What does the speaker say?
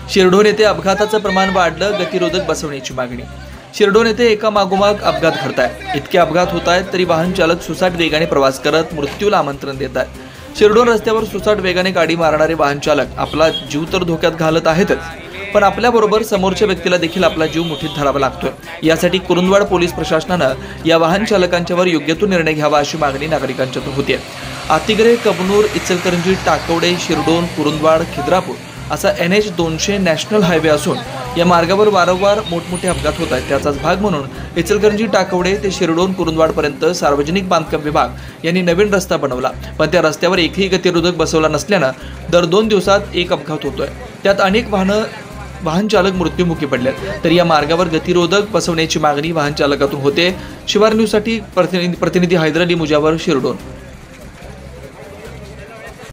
शिरढोण येथे अपघाताचं प्रमाण वाढलं, गतिरोधक बसवण्याची मागणी। शिरढोण येथे एका मागोमाग अपघात घडतायत। इतके अपघात होत आहेत तरी वाहन चालक सुसाट वेगाने प्रवास करत मृत्यूला आमंत्रण देत आहेत। शिरढोण रस्त्यावर सुसाट वेगाने गाडी मारणारे वाहन चालक आपला जीव तर धोक्यात घालत आहेतच, पण आपल्याबरोबर समोरच्या व्यक्तीला देखील आपला जीव मुठीत धरावा लागतोय। यासाठी कुरुंदवाड पोलीस प्रशासनानं या वाहन चालकांच्यावर योग्य तो निर्णय घ्यावा अशी मागणी नागरिकांच्यातून होते। आतिग्रे, कबनूर, इचलकरंजी, टाकवडे, शिरढोण, कुरुंदवाड, खिद्रापूर असा NH 200 नॅशनल हायवे असून या मार्गावर वारंवार मोठमोठे अपघात होत आहेत। त्याचाच भाग म्हणून इचलकरंजी, टाकवडे ते शिरढोण, कुरुंदवाड पर्यंत सार्वजनिक बांधकाम विभाग यांनी नवीन रस्ता बनवला, पण त्या रस्त्यावर एकही गतिरोधक बसवला नसल्यानं दर 2 दिवसात एक अपघात होतोय। त्यात अनेक वाहन चालक मृत्युमुखी पडलेत। तर या मार्गावर गतिरोधक बसवण्याची मागणी वाहन चालकातून होते। शिवार न्यूजसाठी प्रतिनिधी हैदर अली मुजावर, शिरढोण।